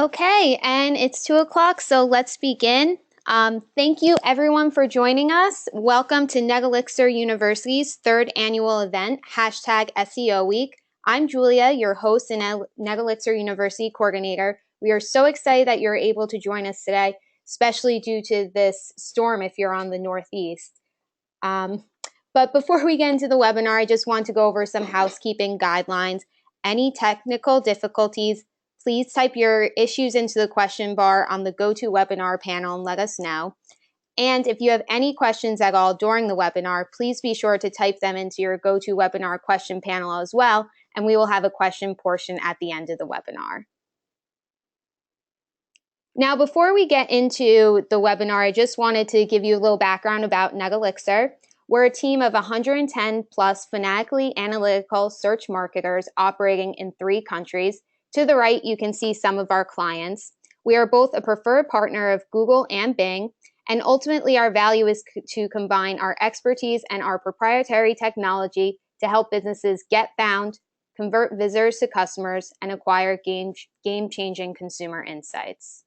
Okay, and it's 2 o'clock, so let's begin. Thank you everyone for joining us. Welcome to Netelixir University's third annual event, #SEO Week. I'm Julia, your host and Netelixir University coordinator. We are so excited that you're able to join us today, especially due to this storm if you're on the Northeast. But before we get into the webinar, I just want to go over some housekeeping guidelines. Any technical difficulties, please type your issues into the question bar on the GoToWebinar panel and let us know. And if you have any questions at all during the webinar, please be sure to type them into your GoToWebinar question panel as well, and we will have a question portion at the end of the webinar. Now, before we get into the webinar, I just wanted to give you a little background about Netelixir. We're a team of 110 plus phonetically analytical search marketers operating in 3 countries. To the right, you can see some of our clients. We are both a preferred partner of Google and Bing, and ultimately our value is to combine our expertise and our proprietary technology to help businesses get found, convert visitors to customers, and acquire game-changing consumer insights.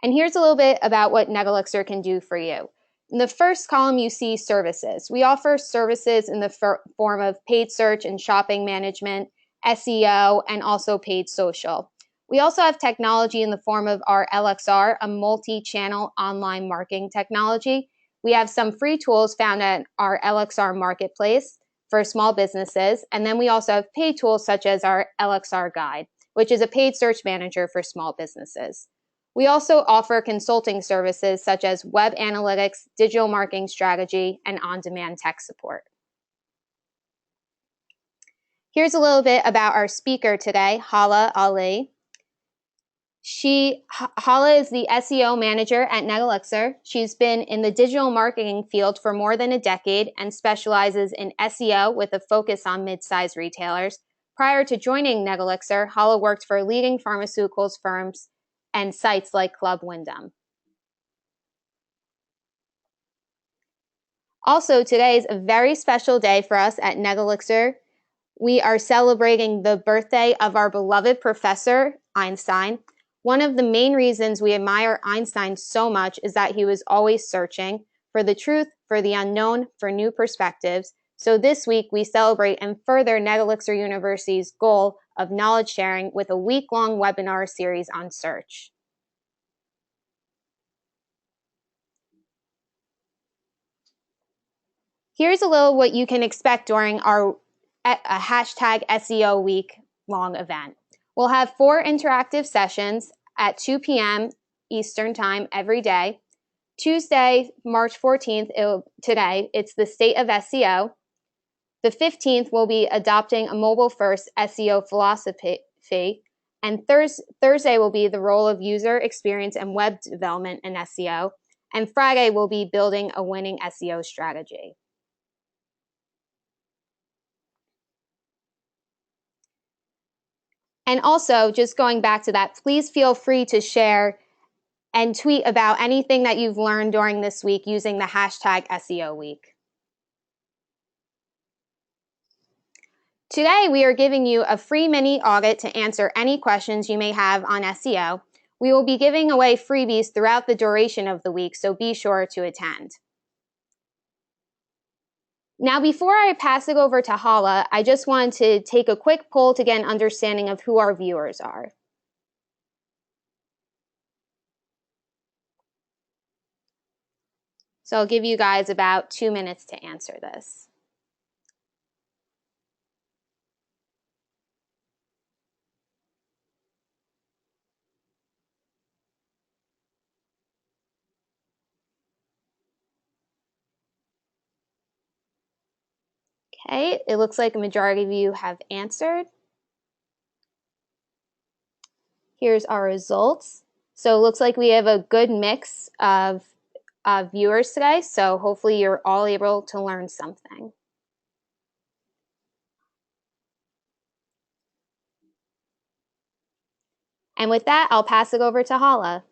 And here's a little bit about what Netelixir can do for you. In the first column, you see services. We offer services in the form of paid search and shopping management, SEO, and also paid social. We also have technology in the form of our LXR, a multi-channel online marketing technology. We have some free tools found at our LXR marketplace for small businesses. And then we also have paid tools such as our LXR Guide, which is a paid search manager for small businesses. We also offer consulting services such as web analytics, digital marketing strategy, and on-demand tech support. Here's a little bit about our speaker today, Hala Ali. Hala is the SEO manager at Netelixir. She's been in the digital marketing field for more than a decade and specializes in SEO with a focus on mid-sized retailers. Prior to joining Netelixir, Hala worked for leading pharmaceuticals firms and sites like Club Wyndham. Also, today is a very special day for us at Netelixir. We are celebrating the birthday of our beloved professor, Einstein. One of the main reasons we admire Einstein so much is that he was always searching for the truth, for the unknown, for new perspectives. So this week, we celebrate and further Netelixir University's goal of knowledge sharing with a week-long webinar series on search. Here's a little what you can expect during our #SEO Week long event. We'll have 4 interactive sessions at 2 p.m. Eastern Time every day. Tuesday, March 14th, today, it's the State of SEO. The 15th, we'll be adopting a MobileFirst SEO philosophy, and Thursday will be the role of user experience and web development in SEO, and Friday will be building a winning SEO strategy. And also, just going back to that, please feel free to share and tweet about anything that you've learned during this week using the #SEO Week. Today, we are giving you a free mini audit to answer any questions you may have on SEO. We will be giving away freebies throughout the duration of the week, so be sure to attend. Now, before I pass it over to Hala, I just wanted to take a quick poll to get an understanding of who our viewers are. So I'll give you guys about 2 minutes to answer this. Okay, it looks like a majority of you have answered. Here's our results. So it looks like we have a good mix of viewers today, so hopefully you're all able to learn something. And with that, I'll pass it over to Hala.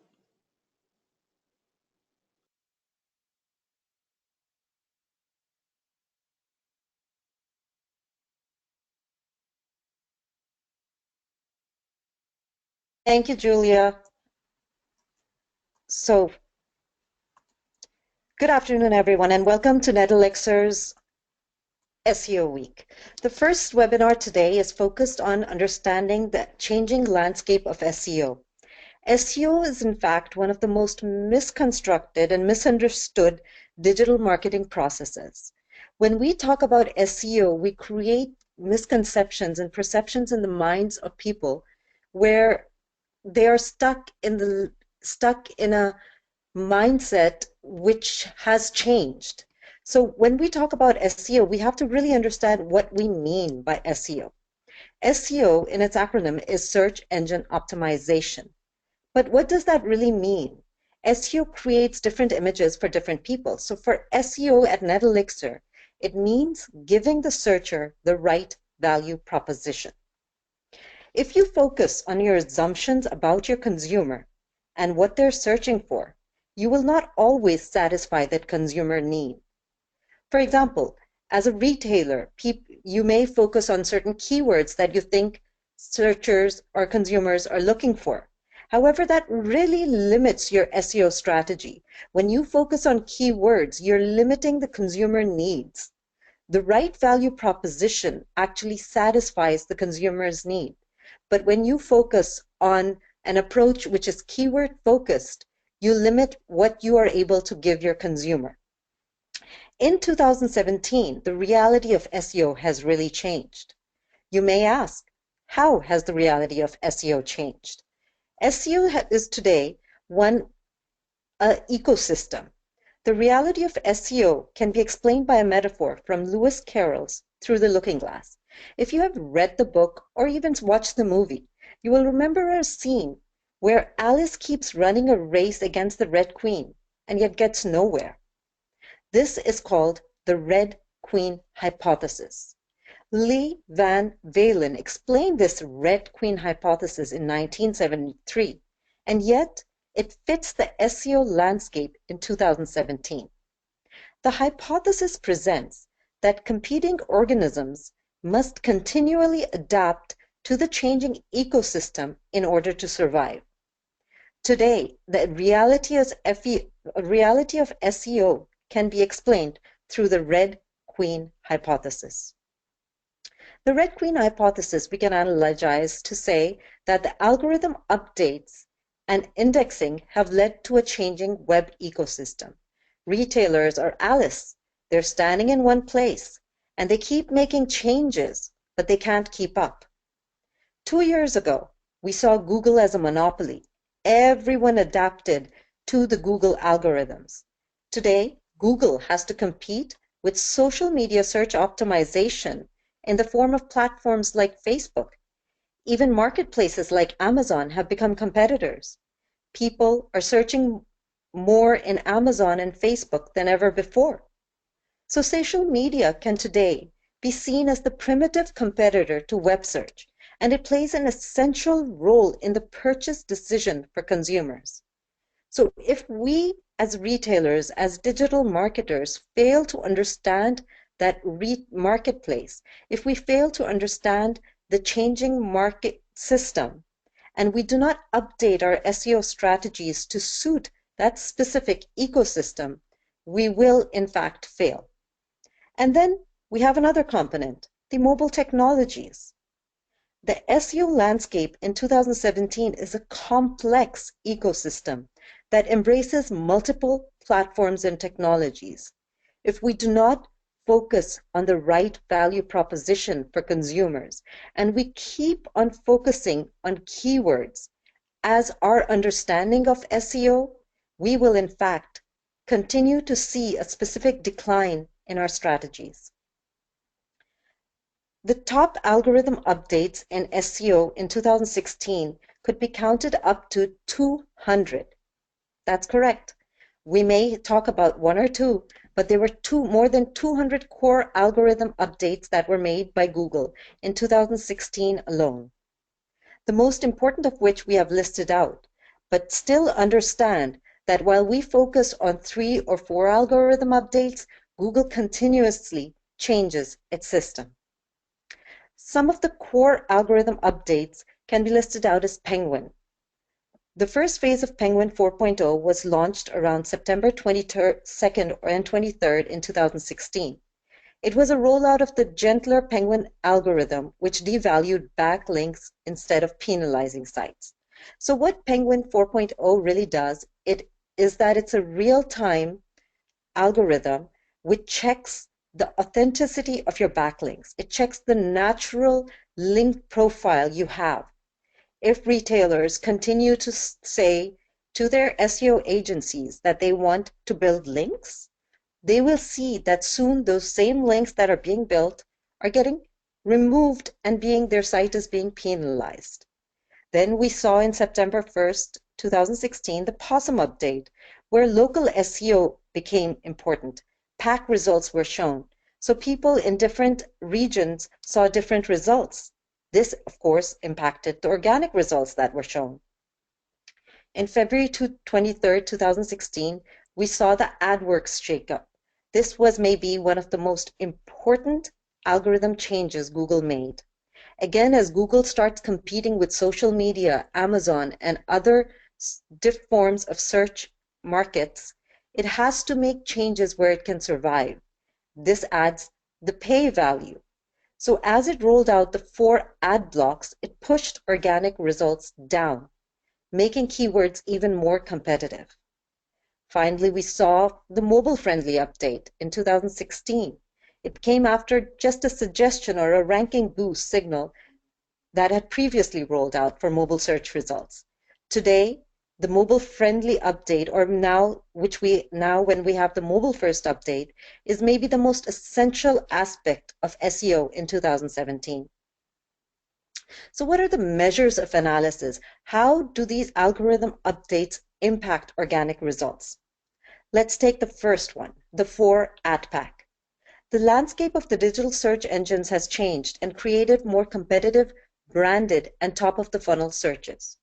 Thank you, Julia. So, good afternoon, everyone, and welcome to Net Elixir's SEO Week. The first webinar today is focused on understanding the changing landscape of SEO. SEO is, in fact, one of the most misconstructed and misunderstood digital marketing processes. When we talk about SEO, we create misconceptions and perceptions in the minds of people where they are stuck in a mindset which has changed. So when we talk about SEO, we have to really understand what we mean by SEO. SEO, in its acronym, is Search Engine Optimization. But what does that really mean? SEO creates different images for different people. So for SEO at Netelixir, it means giving the searcher the right value proposition. If you focus on your assumptions about your consumer and what they're searching for, you will not always satisfy that consumer need. For example, as a retailer, you may focus on certain keywords that you think searchers or consumers are looking for. However, that really limits your SEO strategy. When you focus on keywords, you're limiting the consumer needs. The right value proposition actually satisfies the consumer's need. But when you focus on an approach which is keyword focused, you limit what you are able to give your consumer. In 2017, the reality of SEO has really changed. You may ask, how has the reality of SEO changed? SEO is today one ecosystem. The reality of SEO can be explained by a metaphor from Lewis Carroll's Through the Looking Glass. If you have read the book or even watched the movie, you will remember a scene where Alice keeps running a race against the Red Queen and yet gets nowhere. This is called the Red Queen hypothesis. Lee Van Valen explained this Red Queen hypothesis in 1973, and yet it fits the SEO landscape in 2017. The hypothesis presents that competing organisms must continually adapt to the changing ecosystem in order to survive. Today, the reality of SEO can be explained through the Red Queen hypothesis. The Red Queen hypothesis we can analogize to say that the algorithm updates and indexing have led to a changing web ecosystem. Retailers are Alice. They're standing in one place, and they keep making changes, but they can't keep up. 2 years ago, we saw Google as a monopoly. Everyone adapted to the Google algorithms. Today, Google has to compete with social media search optimization in the form of platforms like Facebook. Even marketplaces like Amazon have become competitors. People are searching more in Amazon and Facebook than ever before. So social media can today be seen as the primitive competitor to web search, and it plays an essential role in the purchase decision for consumers. So if we as retailers, as digital marketers, fail to understand that marketplace, if we fail to understand the changing market system, and we do not update our SEO strategies to suit that specific ecosystem, we will in fact fail. And then we have another component, the mobile technologies. The SEO landscape in 2017 is a complex ecosystem that embraces multiple platforms and technologies. If we do not focus on the right value proposition for consumers, and we keep on focusing on keywords as our understanding of SEO, we will in fact continue to see a specific decline in our strategies. The top algorithm updates in SEO in 2016 could be counted up to 200. That's correct. We may talk about one or two, but there were more than 200 core algorithm updates that were made by Google in 2016 alone. The most important of which we have listed out, but still understand that while we focus on 3 or 4 algorithm updates, Google continuously changes its system. Some of the core algorithm updates can be listed out as Penguin. The first phase of Penguin 4.0 was launched around September 22nd and 23rd in 2016. It was a rollout of the gentler Penguin algorithm, which devalued backlinks instead of penalizing sites. So what Penguin 4.0 really does, is that it's a real-time algorithm which checks the authenticity of your backlinks. It checks the natural link profile you have. If retailers continue to say to their SEO agencies that they want to build links, they will see that soon those same links that are being built are getting removed and their site is being penalized. Then we saw in September 1st, 2016, the POSSUM update, where local SEO became important. PAC results were shown. So people in different regions saw different results. This, of course, impacted the organic results that were shown. In February 23rd, 2016, we saw the Adworks Shakeup. This was maybe one of the most important algorithm changes Google made. Again, as Google starts competing with social media, Amazon, and other different forms of search markets, it has to make changes where it can survive. This adds the pay value. So as it rolled out the 4 ad blocks, it pushed organic results down, making keywords even more competitive. Finally, we saw the MobileFriendly update in 2016. It came after just a suggestion or a ranking boost signal that had previously rolled out for mobile search results. Today, the MobileFriendly update, or now when we have the MobileFirst update, is maybe the most essential aspect of SEO in 2017. So what are the measures of analysis? How do these algorithm updates impact organic results? Let's take the first one, the 4 ad pack. The landscape of the digital search engines has changed and created more competitive, branded, and top-of-the-funnel searches.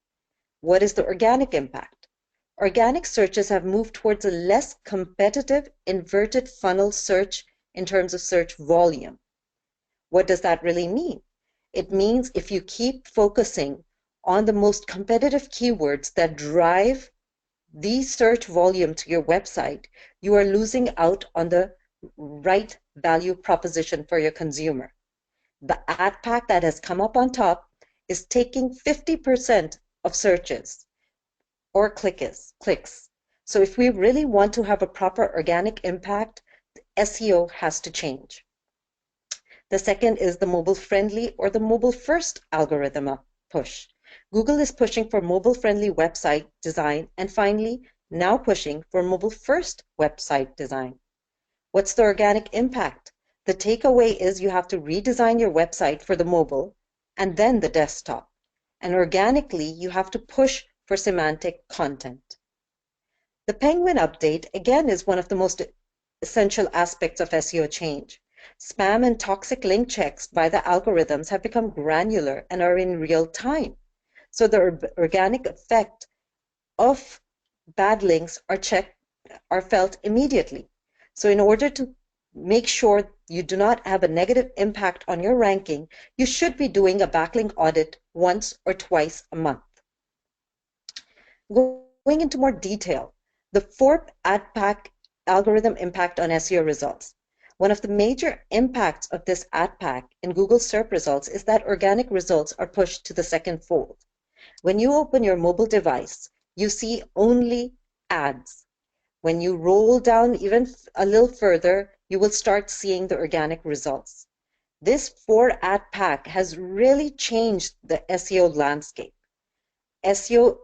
What is the organic impact? Organic searches have moved towards a less competitive inverted funnel search in terms of search volume. What does that really mean? It means if you keep focusing on the most competitive keywords that drive the search volume to your website, you are losing out on the right value proposition for your consumer. The ad pack that has come up on top is taking 50% of searches or clicks. So if we really want to have a proper organic impact, SEO has to change. The second is the mobile-friendly or the mobile-first algorithm push. Google is pushing for mobile-friendly website design and finally now pushing for mobile-first website design. What's the organic impact? The takeaway is you have to redesign your website for the mobile and then the desktop. And organically, you have to push for semantic content. The Penguin update, again, is one of the most essential aspects of SEO change. Spam and toxic link checks by the algorithms have become granular and are in real time. So the organic effect of bad links are felt immediately. So in order to make sure you do not have a negative impact on your ranking, you should be doing a backlink audit once or twice a month. Going into more detail, the 4th ad pack algorithm impact on SEO results. One of the major impacts of this ad pack in Google SERP results is that organic results are pushed to the second fold. When you open your mobile device, you see only ads. When you roll down even a little further, you will start seeing the organic results. This 4 ad pack has really changed the SEO landscape. SEO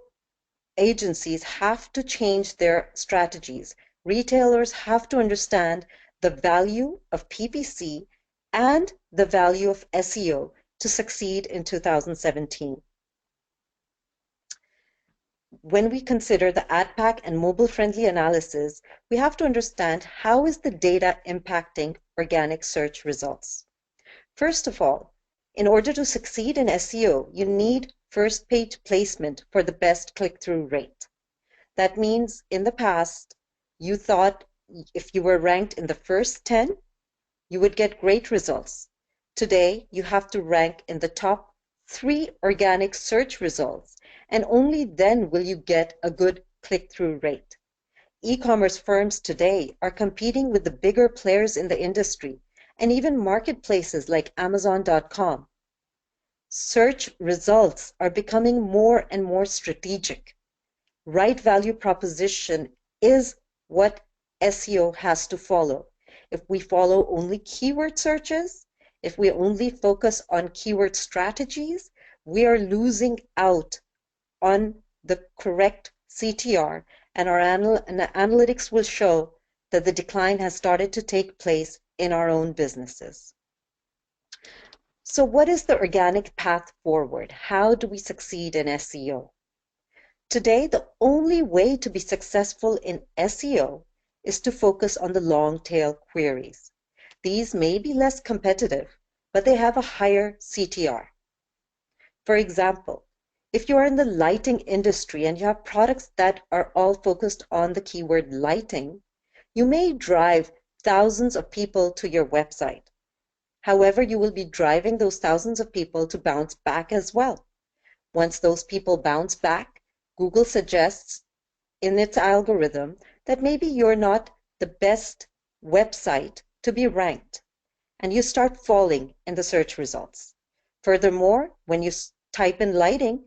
agencies have to change their strategies. Retailers have to understand the value of PPC and the value of SEO to succeed in 2017. When we consider the ad pack and mobile-friendly analysis, we have to understand how is the data impacting organic search results. First of all, in order to succeed in SEO, you need first page placement for the best click-through rate. That means in the past, you thought if you were ranked in the first 10, you would get great results. Today, you have to rank in the top 3 organic search results. and only then will you get a good click-through rate. E-commerce firms today are competing with the bigger players in the industry and even marketplaces like Amazon.com. Search results are becoming more and more strategic. Right value proposition is what SEO has to follow. If we follow only keyword searches, if we only focus on keyword strategies, we are losing out on the correct CTR, and our analytics will show that the decline has started to take place in our own businesses. So what is the organic path forward? How do we succeed in SEO? Today, the only way to be successful in SEO is to focus on the long tail queries. These may be less competitive, but they have a higher CTR. For example, if you are in the lighting industry and you have products that are all focused on the keyword lighting, you may drive thousands of people to your website. However, you will be driving those thousands of people to bounce back as well. Once those people bounce back, Google suggests in its algorithm that maybe you're not the best website to be ranked, and you start falling in the search results. Furthermore, when you type in lighting,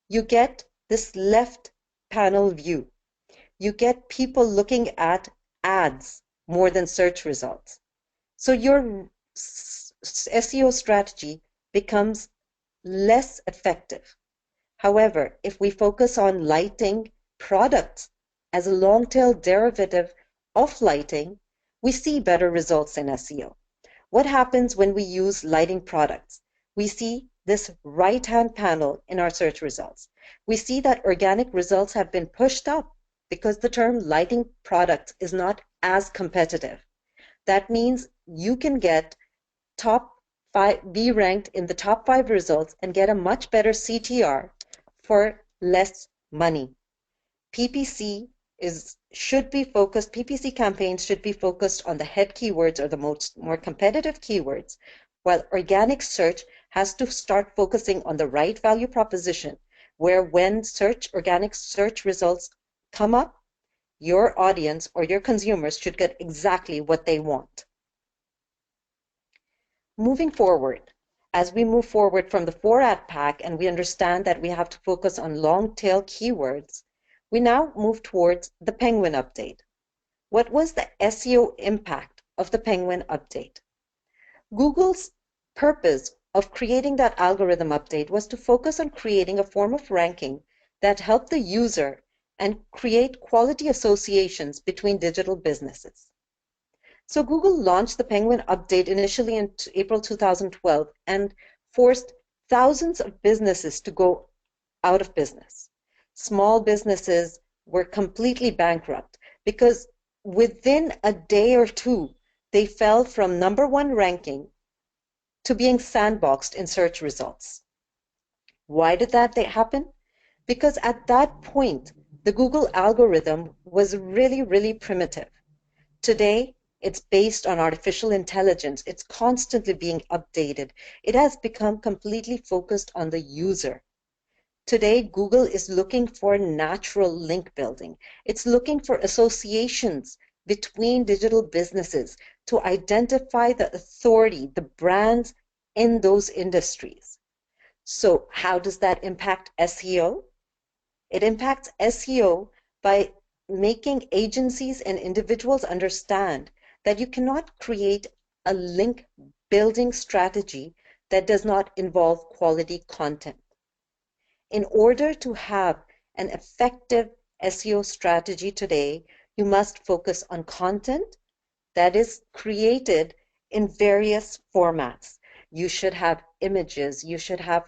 you get this left panel view. You get people looking at ads more than search results. So your SEO strategy becomes less effective. However, if we focus on lighting products as a long-tail derivative of lighting, we see better results in SEO. What happens when we use lighting products? We see this right-hand panel in our search results. We see that organic results have been pushed up because the term lighting products is not as competitive. That means you can get be ranked in the top 5 results and get a much better CTR for less money. PPC campaigns should be focused on the head keywords or the more competitive keywords, while organic search has to start focusing on the right value proposition, where when organic search results come up, your audience or your consumers should get exactly what they want. Moving forward, as we move forward from the 4-ad pack and we understand that we have to focus on long-tail keywords, we now move towards the Penguin update. What was the SEO impact of the Penguin update? Google's purpose of creating that algorithm update was to focus on creating a form of ranking that helped the user and create quality associations between digital businesses. So Google launched the Penguin update initially in April 2012 and forced thousands of businesses to go out of business. Small businesses were completely bankrupt because within a day or two, they fell from #1 ranking to being sandboxed in search results. Why did that happen? Because at that point, the Google algorithm was really, really primitive. Today, it's based on artificial intelligence. It's constantly being updated. It has become completely focused on the user. Today, Google is looking for natural link building. It's looking for associations between digital businesses to identify the authority, the brands in those industries. So how does that impact SEO? It impacts SEO by making agencies and individuals understand that you cannot create a link building strategy that does not involve quality content. In order to have an effective SEO strategy today, you must focus on content that is created in various formats. You should have images, you should have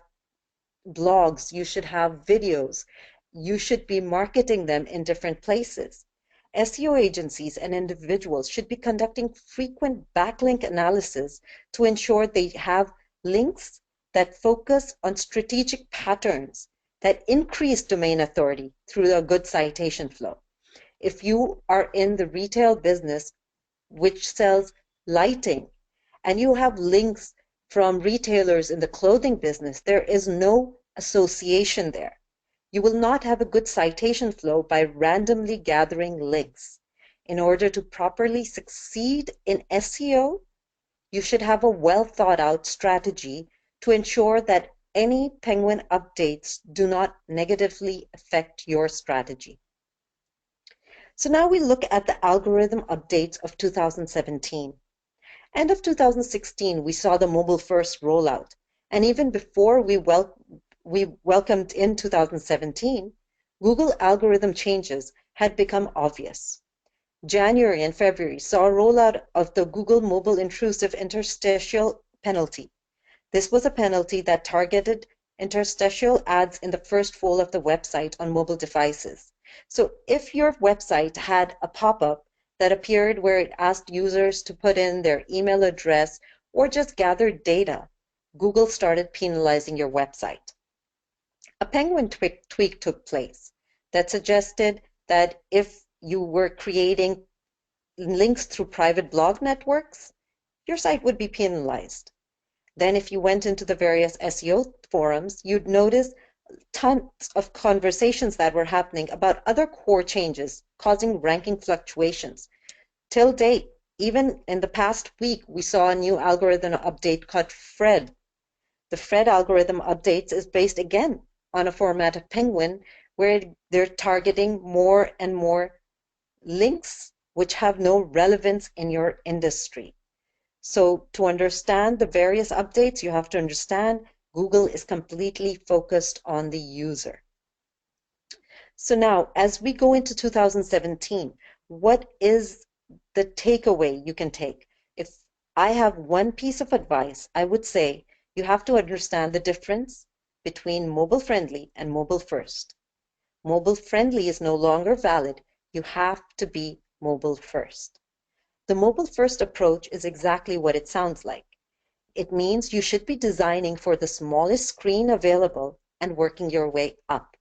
blogs, you should have videos, you should be marketing them in different places. SEO agencies and individuals should be conducting frequent backlink analysis to ensure they have links that focus on strategic patterns that increase domain authority through a good citation flow. If you are in the retail business, which sells lighting, and you have links from retailers in the clothing business, there is no association there. You will not have a good citation flow by randomly gathering links. In order to properly succeed in SEO, you should have a well thought out strategy to ensure that any Penguin updates do not negatively affect your strategy. So now we look at the algorithm updates of 2017. End of 2016, we saw the MobileFirst rollout. And even before we welcomed in 2017, Google algorithm changes had become obvious. January and February saw a rollout of the Google Mobile Intrusive Interstitial penalty. This was a penalty that targeted interstitial ads in the first fold of the website on mobile devices. So if your website had a pop-up that appeared where it asked users to put in their email address or just gathered data, Google started penalizing your website. A Penguin tweak took place that suggested that if you were creating links through private blog networks, your site would be penalized. Then if you went into the various SEO forums, you'd notice tons of conversations that were happening about other core changes causing ranking fluctuations. Till date, even in the past week, we saw a new algorithm update called Fred. The Fred algorithm updates is based again on a format of Penguin where they're targeting more and more links which have no relevance in your industry. So to understand the various updates, you have to understand Google is completely focused on the user. So now, as we go into 2017, what is the takeaway you can take? If I have one piece of advice, I would say you have to understand the difference between mobile friendly and mobile first. Mobile friendly is no longer valid. You have to be mobile first. The mobile first approach is exactly what it sounds like. It means you should be designing for the smallest screen available and working your way up.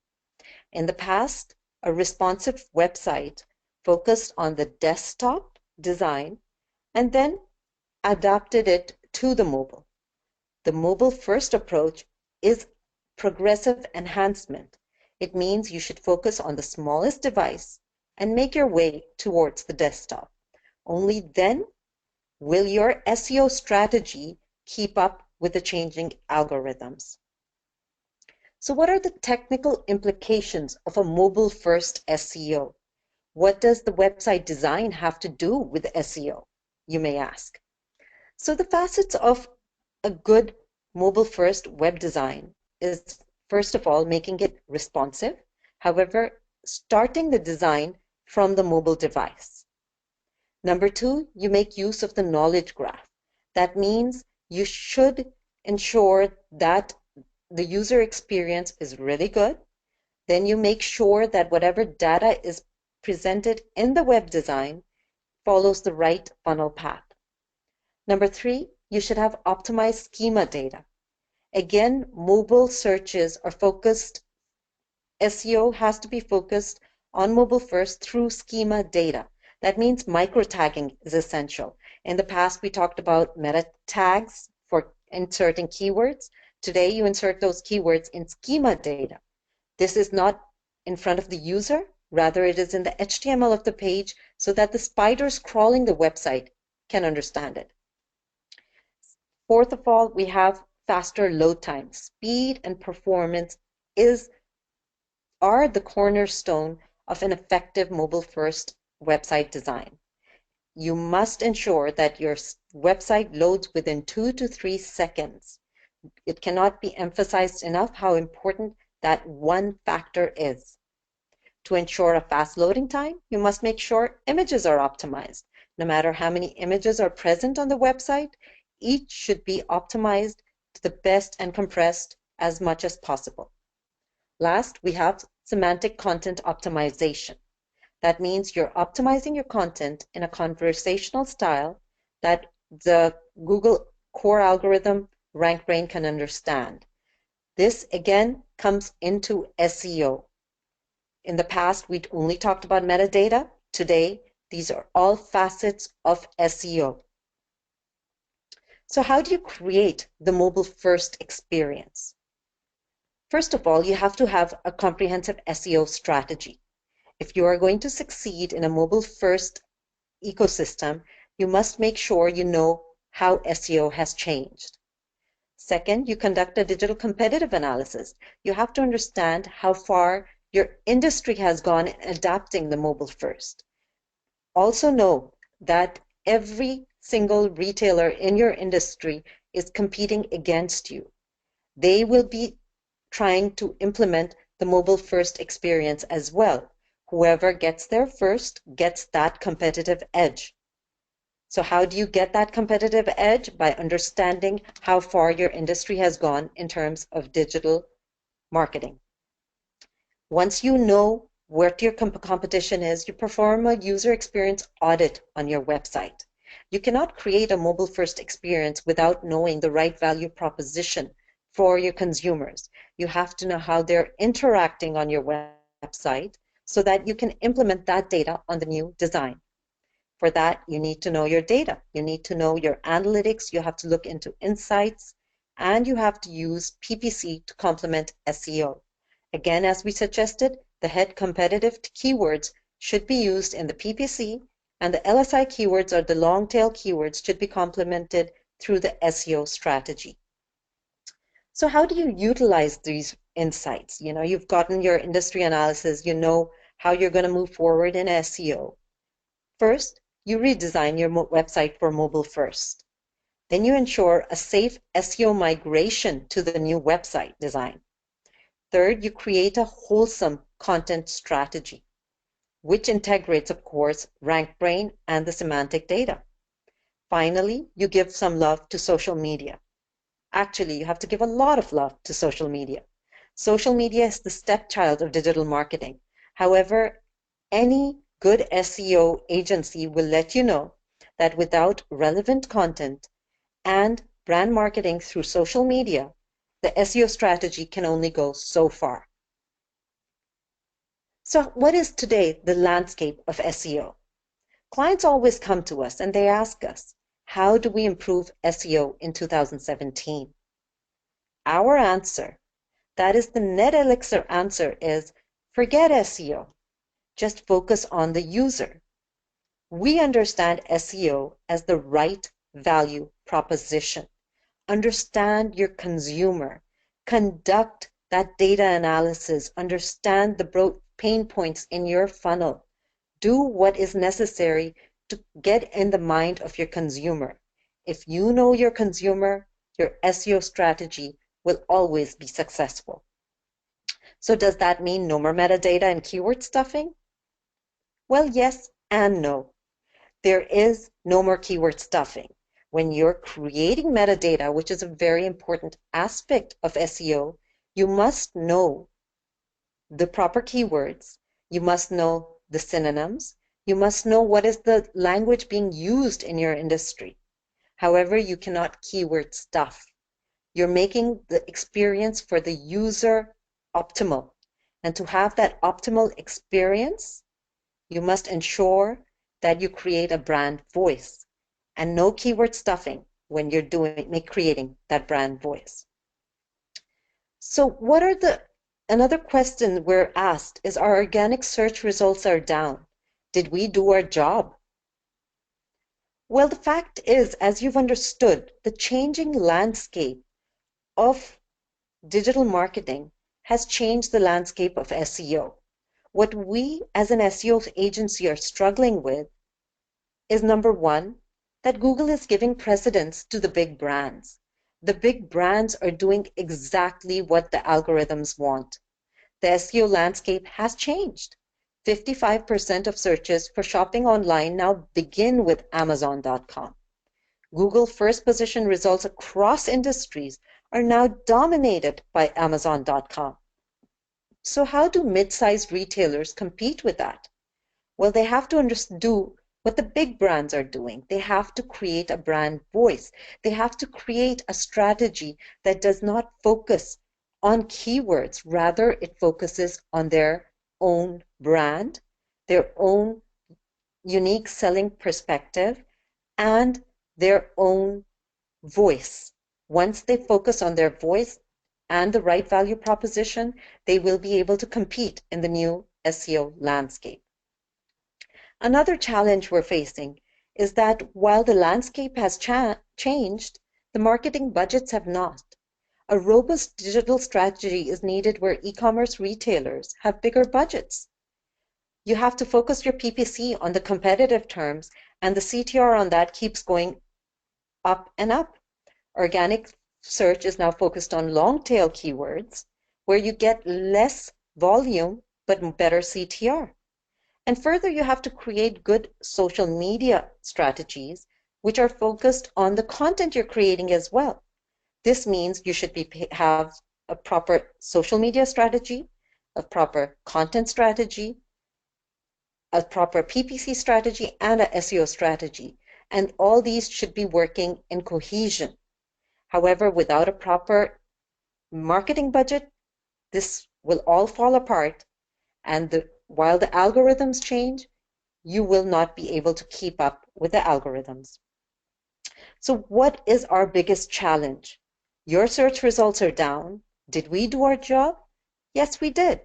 In the past, a responsive website focused on the desktop design and then adapted it to the mobile. The mobile first approach is progressive enhancement. It means you should focus on the smallest device and make your way towards the desktop. Only then will your SEO strategy keep up with the changing algorithms. So what are the technical implications of a mobile-first SEO? What does the website design have to do with SEO, you may ask? So the facets of a good mobile-first web design is, first of all, making it responsive. However, starting the design from the mobile device. Number two, you make use of the knowledge graph. That means you should ensure that the user experience is really good. Then you make sure that whatever data is presented in the web design follows the right funnel path. Number three, you should have optimized schema data. Again, mobile searches are focused, SEO has to be focused on mobile first through schema data. That means micro-tagging is essential. In the past, we talked about meta tags for inserting keywords. Today, you insert those keywords in schema data. This is not in front of the user, rather it is in the HTML of the page so that the spiders crawling the website can understand it. Fourth of all, we have faster load time. Speed and performance are the cornerstone of an effective mobile-first website design. You must ensure that your website loads within 2 to 3 seconds. It cannot be emphasized enough how important that one factor is. To ensure a fast loading time, you must make sure images are optimized. No matter how many images are present on the website, each should be optimized to the best and compressed as much as possible. Last, we have semantic content optimization. That means you're optimizing your content in a conversational style that the Google core algorithm RankBrain can understand. This again comes into SEO. In the past, we'd only talked about metadata. Today, these are all facets of SEO. So how do you create the mobile-first experience? First of all, you have to have a comprehensive SEO strategy. If you are going to succeed in a mobile-first ecosystem, you must make sure you know how SEO has changed. Second, you conduct a digital competitive analysis. You have to understand how far your industry has gone in adapting the mobile first. Also know that every single retailer in your industry is competing against you. They will be trying to implement the mobile first experience as well. Whoever gets there first gets that competitive edge. So how do you get that competitive edge? By understanding how far your industry has gone in terms of digital marketing. Once you know what your competition is, you perform a user experience audit on your website. You cannot create a mobile-first experience without knowing the right value proposition for your consumers. You have to know how they're interacting on your website so that you can implement that data on the new design. For that, you need to know your data. You need to know your analytics. You have to look into insights, and you have to use PPC to complement SEO. Again, as we suggested, the head competitive keywords should be used in the PPC, and the LSI keywords or the long tail keywords should be complemented through the SEO strategy. So how do you utilize these insights? You've gotten your industry analysis, you know how you're going to move forward in SEO. First, you redesign your website for mobile first. Then you ensure a safe SEO migration to the new website design. Third, you create a wholesome content strategy, which integrates, of course, RankBrain and the semantic data. Finally, you give some love to social media. Actually, you have to give a lot of love to social media. Social media is the stepchild of digital marketing. However, any good SEO agency will let you know that without relevant content and brand marketing through social media, the SEO strategy can only go so far. So what is today the landscape of SEO? Clients always come to us and they ask us, how do we improve SEO in 2017? Our answer, that is the Net Elixir answer, is forget SEO. Just focus on the user. We understand SEO as the right value proposition. Understand your consumer. Conduct that data analysis. Understand the pain points in your funnel. Do what is necessary to get in the mind of your consumer. If you know your consumer, your SEO strategy will always be successful. So does that mean no more metadata and keyword stuffing? Well, yes and no. There is no more keyword stuffing. When you're creating metadata, which is a very important aspect of SEO, you must know the proper keywords, you must know the synonyms, you must know what is the language being used in your industry. However, you cannot keyword stuff. You're making the experience for the user optimal. And to have that optimal experience, you must ensure that you create a brand voice and no keyword stuffing when you're creating that brand voice. So what are another question we're asked is, our organic search results are down. Did we do our job? Well, the fact is, as you've understood, the changing landscape of digital marketing has changed the landscape of SEO. What we as an SEO agency are struggling with is, number one, that Google is giving precedence to the big brands. The big brands are doing exactly what the algorithms want. The SEO landscape has changed. 55% of searches for shopping online now begin with Amazon.com. Google first position results across industries are now dominated by Amazon.com. So how do mid-sized retailers compete with that? Well, they have to do what the big brands are doing. They have to create a brand voice. They have to create a strategy that does not focus on keywords. Rather, it focuses on their own brand, their own unique selling perspective, and their own voice. Once they focus on their voice, and the right value proposition, they will be able to compete in the new SEO landscape. Another challenge we're facing is that while the landscape has changed, the marketing budgets have not. A robust digital strategy is needed where e-commerce retailers have bigger budgets. You have to focus your PPC on the competitive terms, and the CTR on that keeps going up and up. Organic search is now focused on long tail keywords where you get less volume but better CTR. And further, you have to create good social media strategies which are focused on the content you're creating as well. This means you should have a proper social media strategy, a proper content strategy, a proper PPC strategy, and a SEO strategy. And all these should be working in cohesion. However, without a proper marketing budget, this will all fall apart. And while the algorithms change, you will not be able to keep up with the algorithms. So what is our biggest challenge? Your search results are down. Did we do our job? Yes, we did.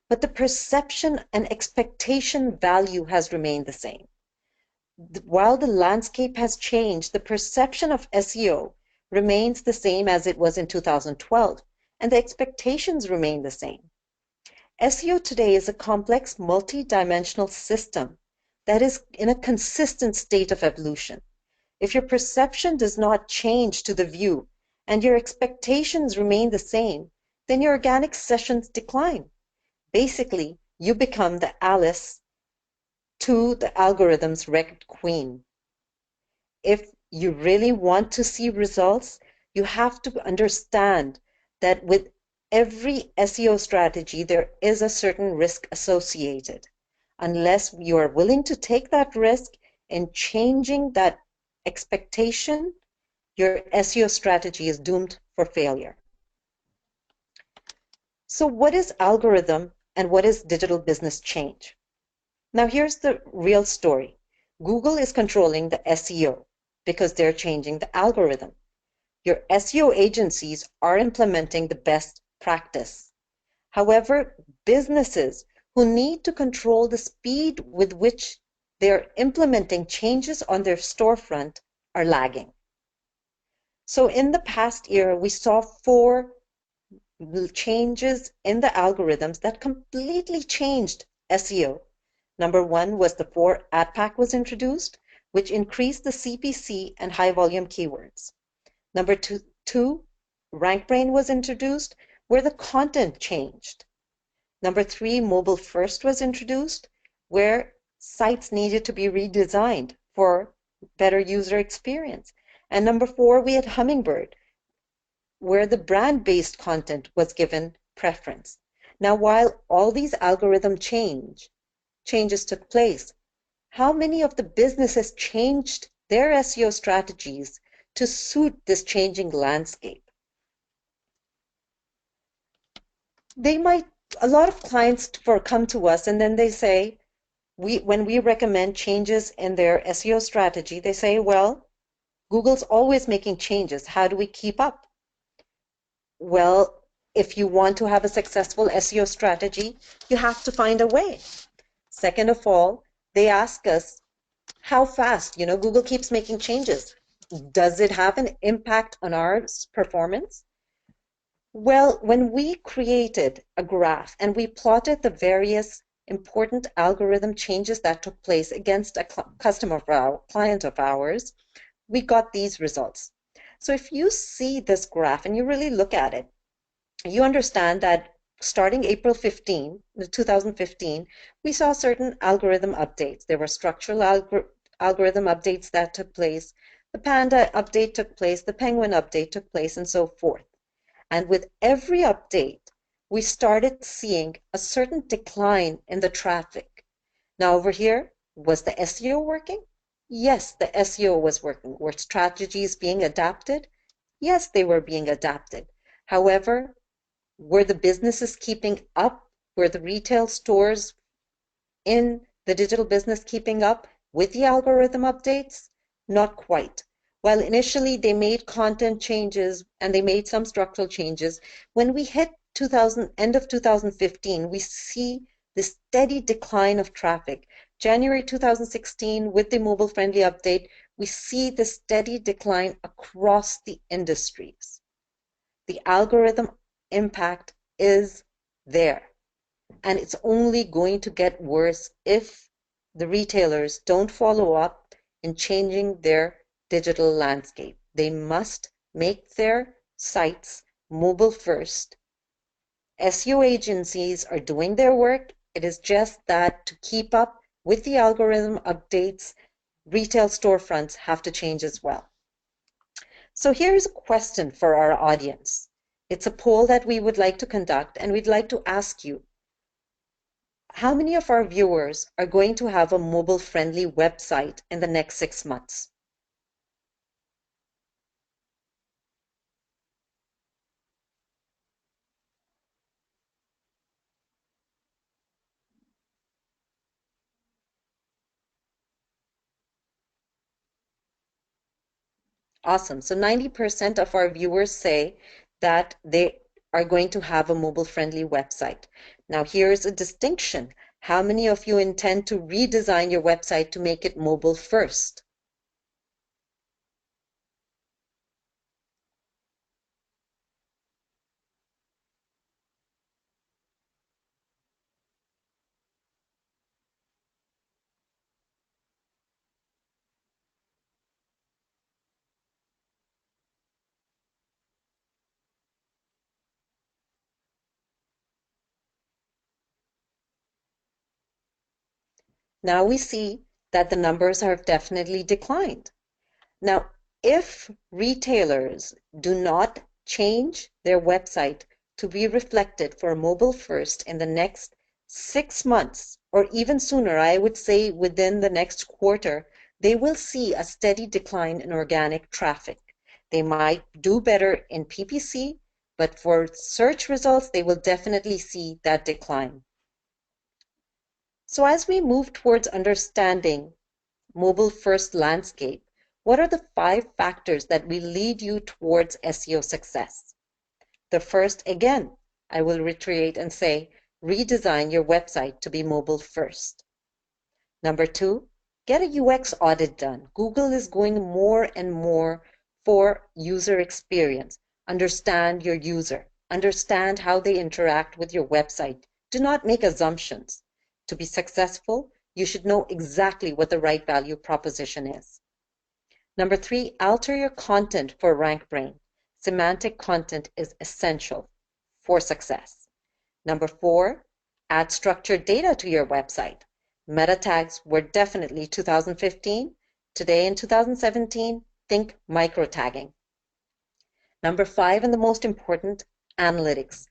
But the perception and expectation value has remained the same. While the landscape has changed, the perception of SEO remains the same as it was in 2012, and the expectations remain the same. SEO today is a complex, multi-dimensional system that is in a consistent state of evolution. If your perception does not change to the view and your expectations remain the same, then your organic sessions decline. Basically, you become the Alice to the algorithm's Red Queen. If you really want to see results, you have to understand that with every SEO strategy, there is a certain risk associated. Unless you are willing to take that risk in changing that expectation, your SEO strategy is doomed for failure. So what is algorithm and what is digital business change? Now here's the real story. Google is controlling the SEO because they're changing the algorithm. Your SEO agencies are implementing the best practice. However, businesses who need to control the speed with which they're implementing changes on their storefront are lagging. So in the past year, we saw 4 changes in the algorithms that completely changed SEO. Number 1 was the 4 ad pack was introduced, which increased the CPC and high volume keywords. Number 2, RankBrain was introduced, where the content changed. Number 3, MobileFirst was introduced, where sites needed to be redesigned for better user experience. And number 4, we had Hummingbird, where the brand-based content was given preference. Now, while all these algorithm changes took place, how many of the businesses changed their SEO strategies to suit this changing landscape? A lot of clients come to us and then they say, when we recommend changes in their SEO strategy, they say, well, Google's always making changes. How do we keep up? Well, if you want to have a successful SEO strategy, you have to find a way. Second of all, they ask us, how fast? Google keeps making changes. Does it have an impact on our performance? Well, when we created a graph and we plotted the various important algorithm changes that took place against a client of ours, we got these results. So if you see this graph and you really look at it, you understand that starting April 2015, we saw certain algorithm updates. There were structural algorithm updates that took place. The Panda update took place, the Penguin update took place, and so forth. And with every update, we started seeing a certain decline in the traffic. Now over here, was the SEO working? Yes, the SEO was working. Were strategies being adapted? Yes, they were being adapted. However, were the businesses keeping up? Were the retail stores in the digital business keeping up with the algorithm updates? Not quite. While initially they made content changes and they made some structural changes, when we hit end of 2015, we see the steady decline of traffic. January 2016, with the mobile-friendly update, we see the steady decline across the industries. The algorithm impact is there, and it's only going to get worse if the retailers don't follow up in changing their digital landscape. They must make their sites mobile first. SEO agencies are doing their work. It is just that to keep up with the algorithm updates, retail storefronts have to change as well. So here's a question for our audience. It's a poll that we would like to conduct, and we'd like to ask you, how many of our viewers are going to have a mobile-friendly website in the next 6 months? Awesome. So 90% of our viewers say that they are going to have a mobile-friendly website. Now, here's a distinction. How many of you intend to redesign your website to make it mobile first? Now we see that the numbers have definitely declined. Now, if retailers do not change their website to be reflected for mobile first in the next 6 months, or even sooner, I would say within the next quarter, they will see a steady decline in organic traffic. They might do better in PPC, but for search results, they will definitely see that decline. So as we move towards understanding mobile-first landscape, what are the 5 factors that will lead you towards SEO success? The first, again, I will reiterate and say, redesign your website to be mobile first. Number 2, get a UX audit done. Google is going more and more for user experience. Understand your user. Understand how they interact with your website. Do not make assumptions. To be successful, you should know exactly what the right value proposition is. Number 3, alter your content for RankBrain. Semantic content is essential for success. Number 4, add structured data to your website. Meta tags were definitely 2015. Today in 2017, think micro tagging. Number 5, and the most important, analytics.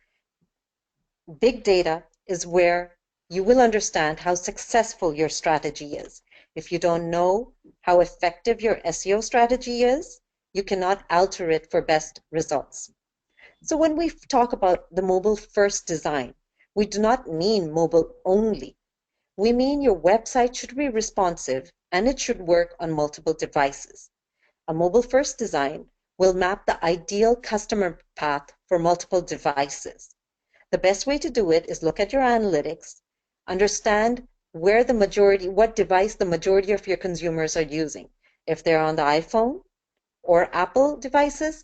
Big data is where you will understand how successful your strategy is. If you don't know how effective your SEO strategy is, you cannot alter it for best results. So when we talk about the mobile-first design, we do not mean mobile only. We mean your website should be responsive and it should work on multiple devices. A mobile-first design will map the ideal customer path for multiple devices. The best way to do it is look at your analytics, understand what device the majority of your consumers are using. If they're on the iPhone or Apple devices,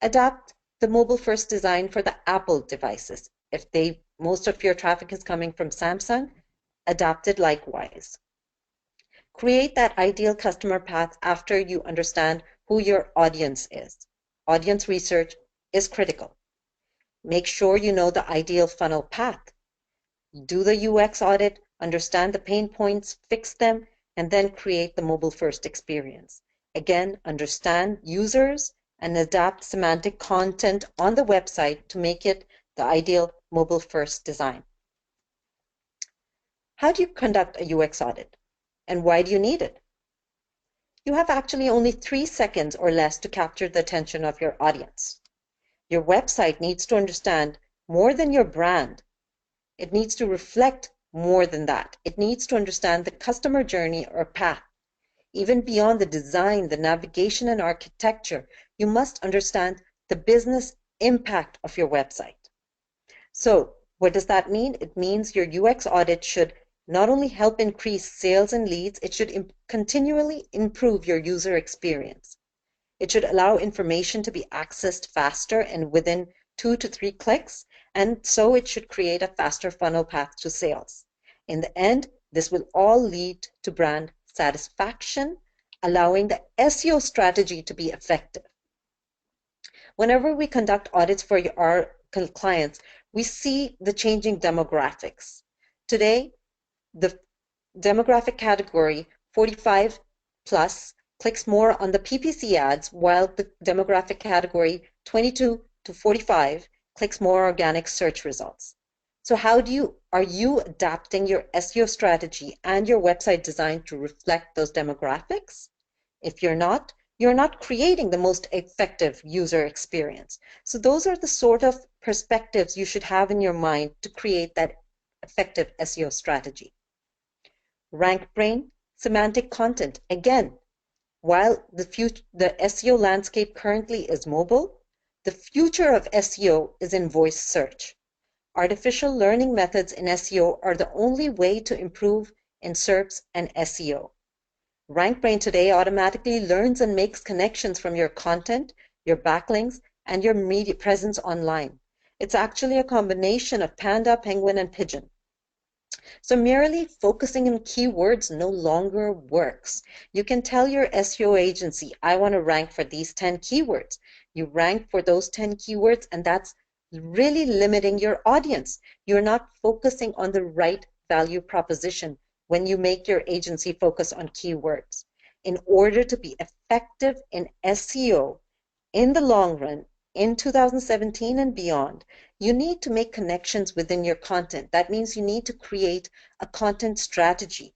adapt the mobile-first design for the Apple devices. If most of your traffic is coming from Samsung, adapt it likewise. Create that ideal customer path after you understand who your audience is. Audience research is critical. Make sure you know the ideal funnel path. Do the UX audit, understand the pain points, fix them, and then create the mobile-first experience. Again, understand users and adapt semantic content on the website to make it the ideal mobile-first design. How do you conduct a UX audit? And why do you need it? You have actually only 3 seconds or less to capture the attention of your audience. Your website needs to understand more than your brand. It needs to reflect more than that. It needs to understand the customer journey or path. Even beyond the design, the navigation, and architecture, you must understand the business impact of your website. So what does that mean? It means your UX audit should not only help increase sales and leads, it should continually improve your user experience. It should allow information to be accessed faster and within 2 to 3 clicks, and so it should create a faster funnel path to sales. In the end, this will all lead to brand satisfaction, allowing the SEO strategy to be effective. Whenever we conduct audits for our clients, we see the changing demographics. Today, the demographic category 45 plus clicks more on the PPC ads, while the demographic category 22 to 45 clicks more organic search results. So are you adapting your SEO strategy and your website design to reflect those demographics? If you're not creating the most effective user experience. So those are the sort of perspectives you should have in your mind to create that effective SEO strategy. RankBrain, semantic content. Again, while the SEO landscape currently is mobile, the future of SEO is in voice search. Artificial learning methods in SEO are the only way to improve in SERPs and SEO. RankBrain today automatically learns and makes connections from your content, your backlinks, and your media presence online. It's actually a combination of panda, penguin, and pigeon. So merely focusing on keywords no longer works. You can tell your SEO agency, I want to rank for these 10 keywords. You rank for those 10 keywords, and that's really limiting your audience. You're not focusing on the right value proposition when you make your agency focus on keywords. In order to be effective in SEO in the long run, in 2017 and beyond, you need to make connections within your content. That means you need to create a content strategy.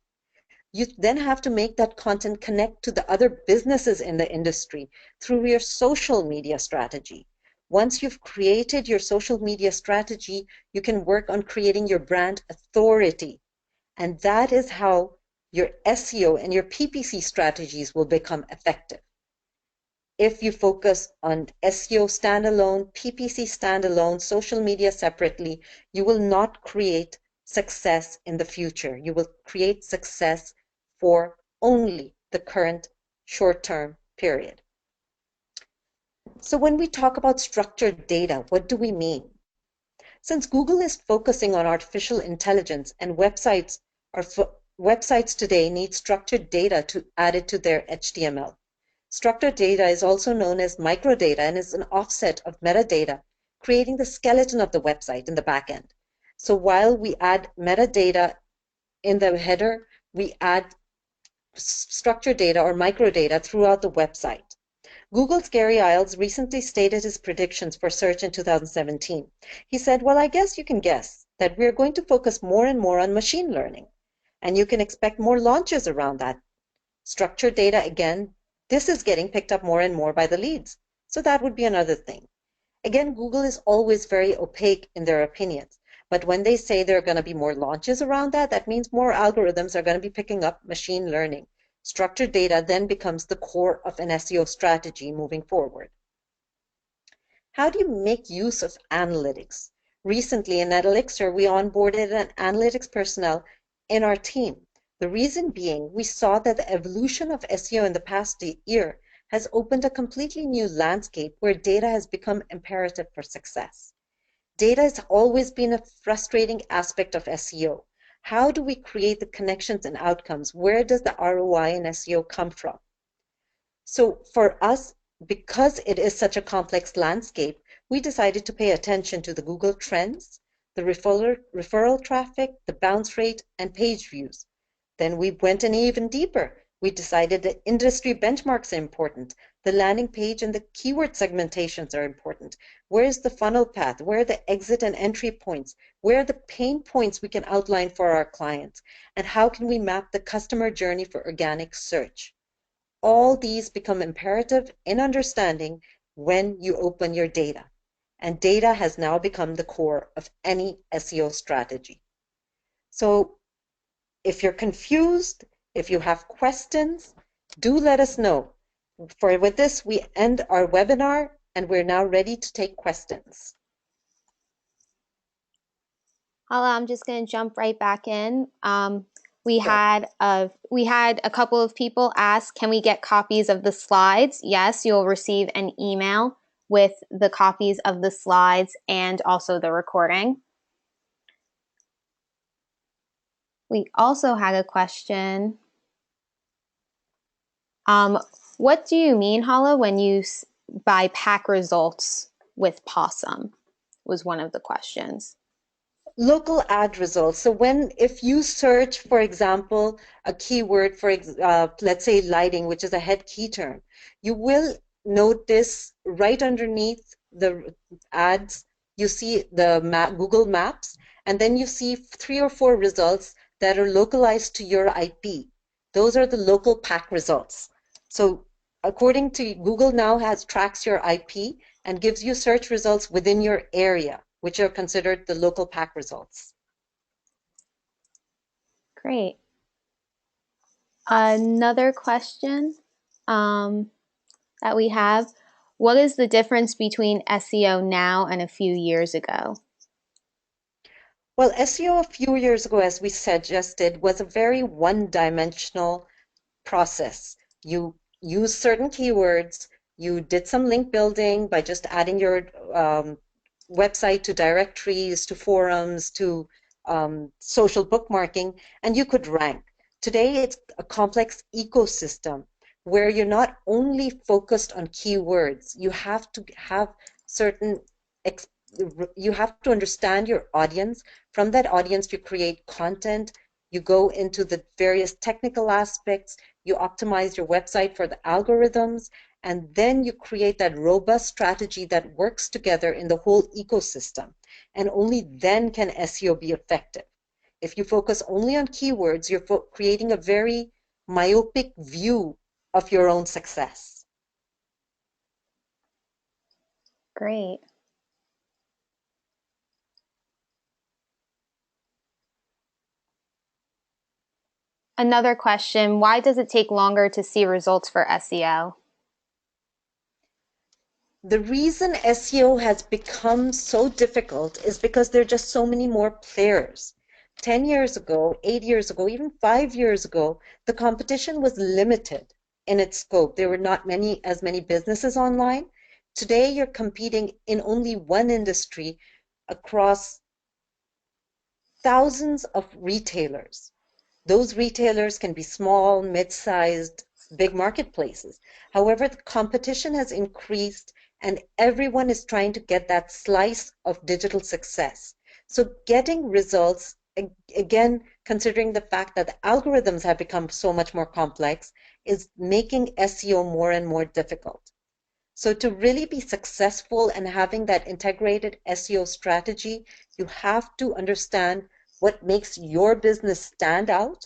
You then have to make that content connect to the other businesses in the industry through your social media strategy. Once you've created your social media strategy, you can work on creating your brand authority. And that is how your SEO and your PPC strategies will become effective. If you focus on SEO standalone, PPC standalone, social media separately, you will not create success in the future. You will create success for only the current short-term period. So when we talk about structured data, what do we mean? Since Google is focusing on artificial intelligence and websites today need structured data added to their HTML. Structured data is also known as microdata and is an offset of metadata, creating the skeleton of the website in the back end. So while we add metadata in the header, we add structured data or microdata throughout the website. Google's Gary Ilse recently stated his predictions for search in 2017. He said, well, I guess you can guess that we're going to focus more and more on machine learning, and you can expect more launches around that. Structured data, again, this is getting picked up more and more by the leads. So that would be another thing. Again, Google is always very opaque in their opinions. But when they say there are going to be more launches around that, that means more algorithms are going to be picking up machine learning. Structured data then becomes the core of an SEO strategy moving forward. How do you make use of analytics? Recently in Net Elixir, we onboarded an analytics personnel in our team. The reason being, we saw that the evolution of SEO in the past year has opened a completely new landscape where data has become imperative for success. Data has always been a frustrating aspect of SEO. How do we create the connections and outcomes? Where does the ROI in SEO come from? So for us, because it is such a complex landscape, we decided to pay attention to the Google Trends, the referral traffic, the bounce rate, and page views. Then we went in even deeper. We decided that industry benchmarks are important. The landing page and the keyword segmentations are important. Where is the funnel path? Where are the exit and entry points? Where are the pain points we can outline for our clients? And how can we map the customer journey for organic search? All these become imperative in understanding when you open your data. And data has now become the core of any SEO strategy. So if you're confused, if you have questions, Do let us know. With this, we end our webinar, and we're now ready to take questions. Hala, I'm just going to jump right back in. We Sure. had a couple of people ask, can we get copies of the slides? Yes, you'll receive an email with the copies of the slides and also the recording. We also had a question. What do you mean, Hala, when you by pack results with Possum? Was one of the questions. Local ad results. So if you search, for example, a keyword for let's say lighting, which is a head key term, you will notice right underneath the ads, you see the Google Maps, and then you see 3 or 4 results that are localized to your IP. Those are the local pack results. So according to Google now tracks your IP and gives you search results within your area, which are considered the local pack results. Great. Another question that we have, what is the difference between SEO now and a few years ago? Well, SEO a few years ago, as we suggested, was a very one-dimensional process. You use certain keywords, you did some link building by just adding your website to directories, to forums, to social bookmarking, and you could rank. Today, it's a complex ecosystem where you're not only focused on keywords, you have to have certain you have to understand your audience. From that audience, you create content, you go into the various technical aspects, you optimize your website for the algorithms, and then you create that robust strategy that works together in the whole ecosystem. And only then can SEO be effective. If you focus only on keywords, you're creating a very myopic view of your own success. Great. Another question, why does it take longer to see results for SEO? The reason SEO has become so difficult is because there are just so many more players. 10 years ago, 8 years ago, even 5 years ago, the competition was limited in its scope. There were not as many businesses online. Today, you're competing in only one industry across thousands of retailers. Those retailers can be small, mid-sized, big marketplaces. However, the competition has increased and everyone is trying to get that slice of digital success. So getting results, again, considering the fact that the algorithms have become so much more complex, is making SEO more and more difficult. So to really be successful and having that integrated SEO strategy, you have to understand what makes your business stand out,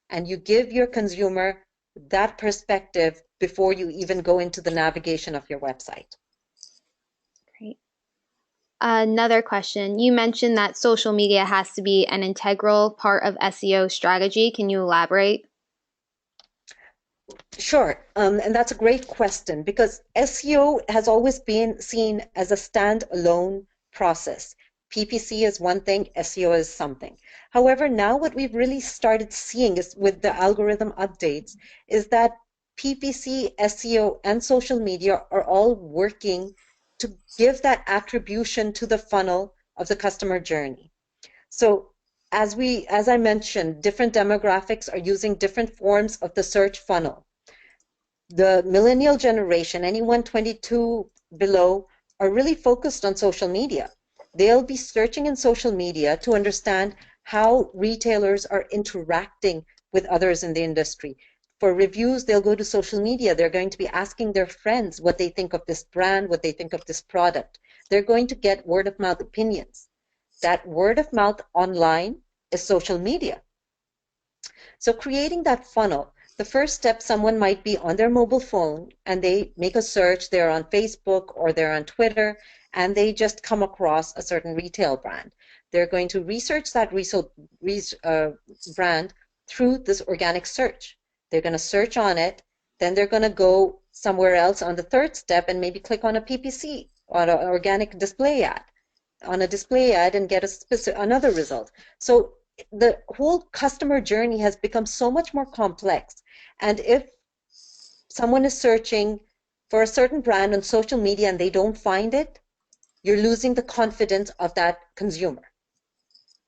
and you give your consumer that perspective before you even go into the navigation of your website. Great. Another question, you mentioned that social media has to be an integral part of SEO strategy. Can you elaborate? Sure, and that's a great question because SEO has always been seen as a standalone process. PPC is one thing, SEO is something. However, now what we've really started seeing is with the algorithm updates is that PPC, SEO, and social media are all working to give that attribution to the funnel of the customer journey. So as I mentioned, different demographics are using different forms of the search funnel. The millennial generation, anyone 22 below, are really focused on social media. They'll be searching in social media to understand how retailers are interacting with others in the industry. For reviews, they'll go to social media. They're going to be asking their friends what they think of this brand, what they think of this product. They're going to get word of mouth opinions. That word of mouth online is social media. So creating that funnel, the first step, someone might be on their mobile phone and they make a search, they're on Facebook or they're on Twitter, and they just come across a certain retail brand. They're going to research that brand through this organic search. They're going to search on it, Then they're going to go somewhere else on the third step and maybe click on a PPC, on an organic display ad, and get another result. So the whole customer journey has become so much more complex. And if someone is searching for a certain brand on social media and they don't find it, you're losing the confidence of that consumer.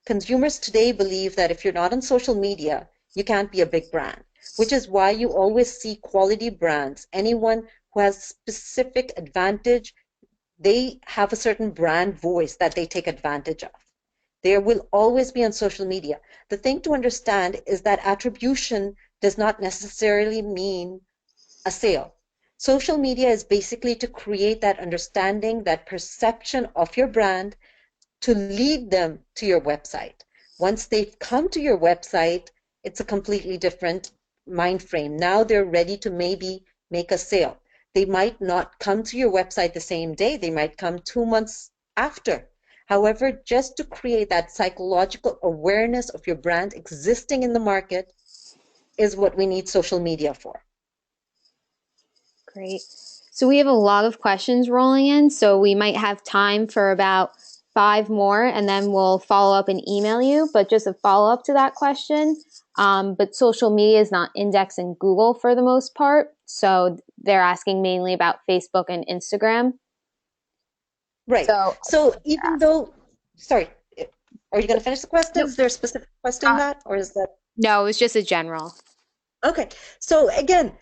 Consumers today believe that if you're not on social media, you can't be a big brand, which is why you always see quality brands. Anyone who has specific advantage, they have a certain brand voice that they take advantage of. There will always be on social media. The thing to understand is that attribution does not necessarily mean a sale. Social media is basically to create that understanding, that perception of your brand, to lead them to your website. Once they've come to your website, it's a completely different mind frame. Now they're ready to maybe make a sale. They might not come to your website the same day. They might come 2 months after. However, just to create that psychological awareness of your brand existing in the market is what we need social media for. Great. So we have a lot of questions rolling in, so we might have time for about 5 more, and then we'll follow up and email you. But just a follow-up to that question, but social media is not indexed in Google for the most part, so they're asking mainly about Facebook and Instagram. Right. So even though, sorry, are you going to finish the question? Nope. Is there a specific question in that, or is that? No, it was just a general. Okay. So again,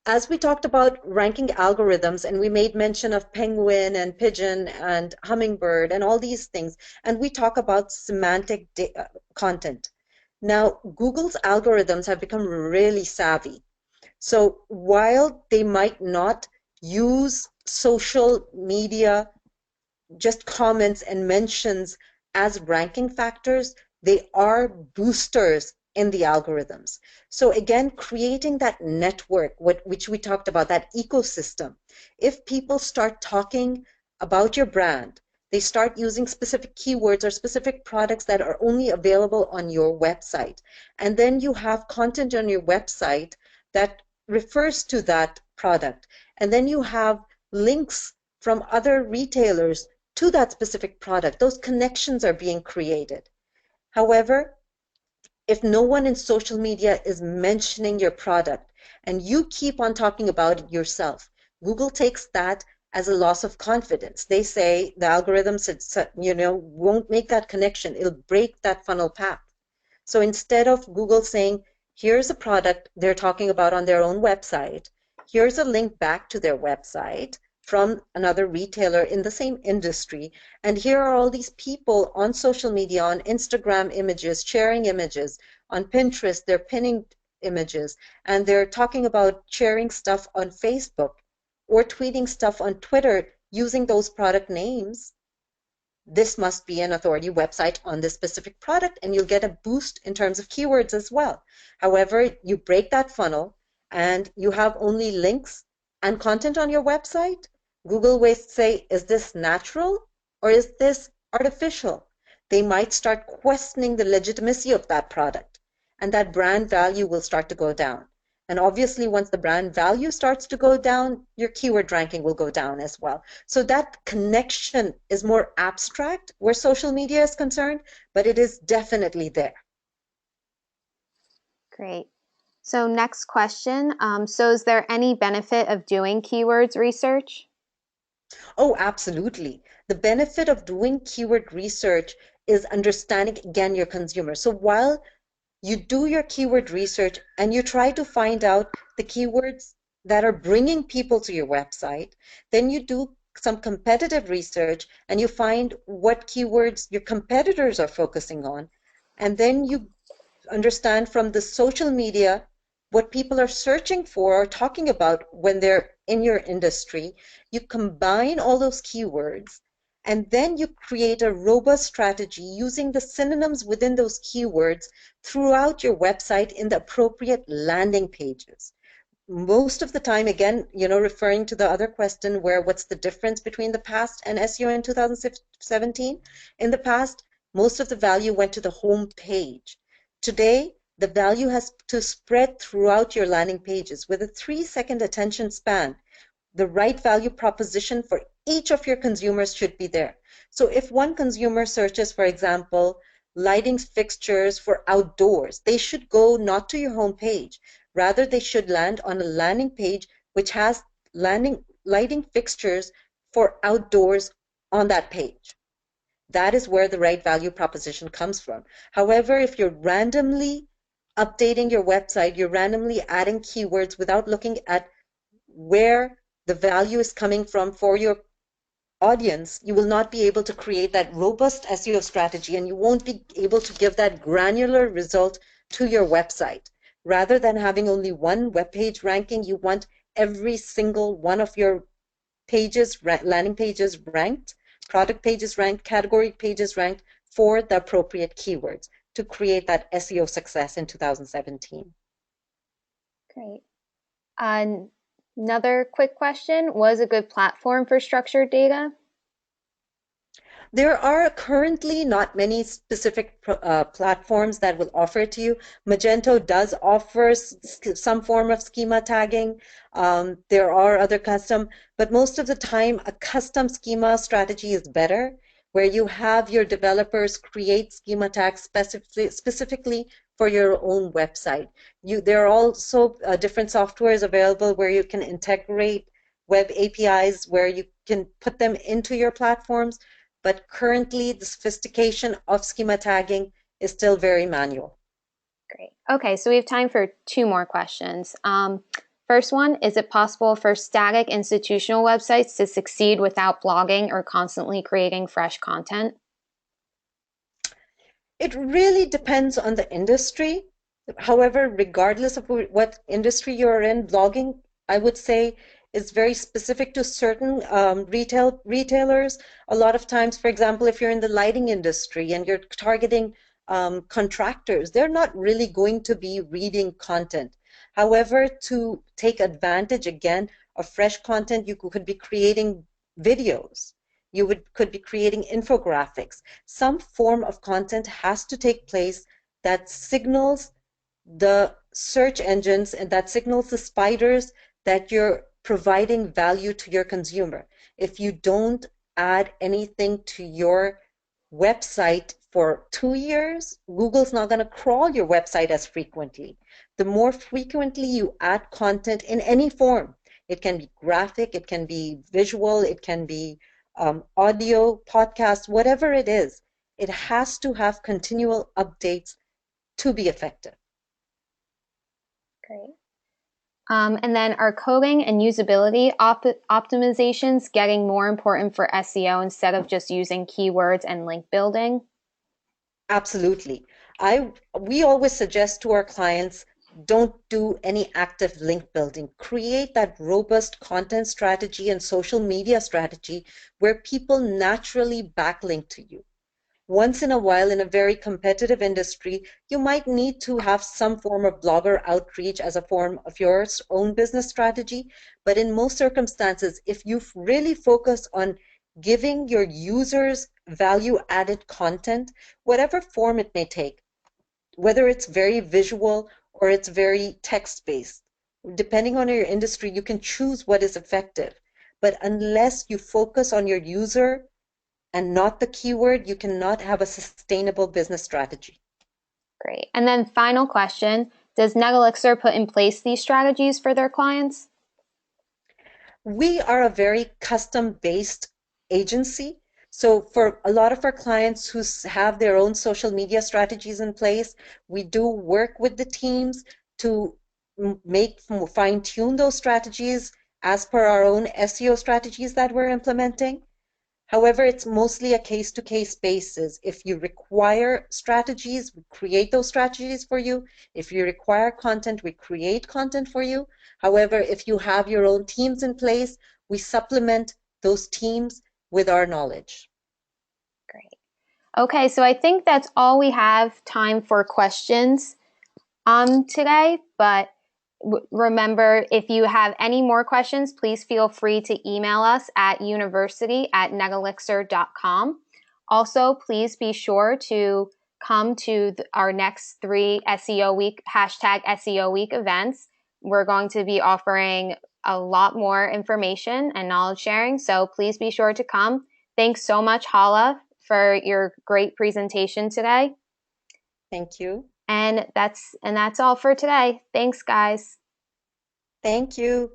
as we talked about ranking algorithms, and we made mention of Penguin and Pigeon and Hummingbird and all these things, and we talk about semantic content. Now, Google's algorithms have become really savvy. So while they might not use social media, just comments and mentions as ranking factors, they are boosters in the algorithms. So again, creating that network, which we talked about, that ecosystem. If people start talking about your brand, they start using specific keywords or specific products that are only available on your website, and then you have content on your website that refers to that product, and then you have links from other retailers to that specific product. Those connections are being created. However, if no one in social media is mentioning your product and you keep on talking about it yourself, Google takes that as a loss of confidence. They say the algorithms, won't make that connection. It'll break that funnel path. So instead of Google saying, here's a product they're talking about on their own website, here's a link back to their website from another retailer in the same industry, and here are all these people on social media, on Instagram images, sharing images, on Pinterest, they're pinning images, and they're talking about sharing stuff on Facebook or tweeting stuff on Twitter using those product names. This must be an authority website on this specific product, and you'll get a boost in terms of keywords as well. However, you break that funnel and you have only links and content on your website, Google will say, is this natural or is this artificial? They might start questioning the legitimacy of that product, and that brand value will start to go down. And obviously, once the brand value starts to go down, your keyword ranking will go down as well. So that connection is more abstract where social media is concerned, but it is definitely there. Great. So next question. So is there any benefit of doing keywords research? Oh, absolutely. The benefit of doing keyword research is understanding, again, your consumer. So while you do your keyword research and you try to find out the keywords that are bringing people to your website, then you do some competitive research and you find what keywords your competitors are focusing on. And then you understand from the social media what people are searching for or talking about when they're in your industry. You combine all those keywords, and then you create a robust strategy using the synonyms within those keywords throughout your website in the appropriate landing pages. Most of the time, again, referring to the other question where what's the difference between the past and SEO in 2017? In the past, most of the value went to the home page. Today, The value has to spread throughout your landing pages. With a 3-second attention span, the right value proposition for each of your consumers should be there. So if one consumer searches, for example, lighting fixtures for outdoors, they should go not to your home page. Rather, they should land on a landing page which has lighting fixtures for outdoors on that page. That is where the right value proposition comes from. However, if you're randomly updating your website, you're randomly adding keywords without looking at where the value is coming from for your audience, you will not be able to create that robust SEO strategy, and you won't be able to give that granular result to your website. Rather than having only one web page ranking, you want every single one of your pages, landing pages ranked, product pages ranked, category pages ranked for the appropriate keywords to create that SEO success in 2017. Great. Another quick question, was a good platform for structured data? There are currently not many specific platforms that will offer it to you. Magento does offer some form of schema tagging. There are other custom, but most of the time a custom schema strategy is better, where you have your developers create schema tags specifically for your own website. There are also different softwares available where you can integrate web APIs, where you can put them into your platforms. But currently the sophistication of schema tagging is still very manual. Great. Okay, so we have time for 2 more questions. First one, is it possible for static institutional websites to succeed without blogging or constantly creating fresh content? It really depends on the industry. However, regardless of what industry you're in, blogging, I would say, is very specific to certain retailers. A lot of times, for example, if you're in the lighting industry and you're targeting contractors, they're not really going to be reading content. However, to take advantage again of fresh content, you could be creating videos. You could be creating infographics. Some form of content has to take place that signals the search engines and that signals the spiders that you're providing value to your consumer. If you don't add anything to your website for 2 years, Google's not going to crawl your website as frequently. The more frequently you add content in any form, it can be graphic, it can be visual, it can be audio, podcast, whatever it is, it has to have continual updates to be effective. Great. And then are coding and usability optimizations getting more important for SEO instead of just using keywords and link building? Absolutely. We always suggest to our clients, don't do any active link building. Create that robust content strategy and social media strategy where people naturally backlink to you. Once in a while, in a very competitive industry, you might need to have some form of blogger outreach as a form of your own business strategy. But in most circumstances, if you really focus on giving your users value-added content, whatever form it may take, whether it's very visual or it's very text-based, depending on your industry, you can choose what is effective. But unless you focus on your user and not the keyword, you cannot have a sustainable business strategy. Great. And then final question, does Netelixir put in place these strategies for their clients? We are a very custom-based agency. So for a lot of our clients who have their own social media strategies in place, we do work with the teams to fine-tune those strategies as per our own SEO strategies that we're implementing. However, it's mostly a case-to-case basis. If you require strategies, we create those strategies for you. If you require content, we create content for you. However, if you have your own teams in place, we supplement those teams with our knowledge. Great. Okay, so I think that's all we have time for questions today, but remember, if you have any more questions, please feel free to email us at university@netelixir.com. Also, please be sure to come to our next 3 SEO week, #SEO week events. We're going to be offering a lot more information and knowledge sharing, so please be sure to come. Thanks so much, Hala, for your great presentation today. Thank you. And that's all for today. Thanks, guys. Thank you.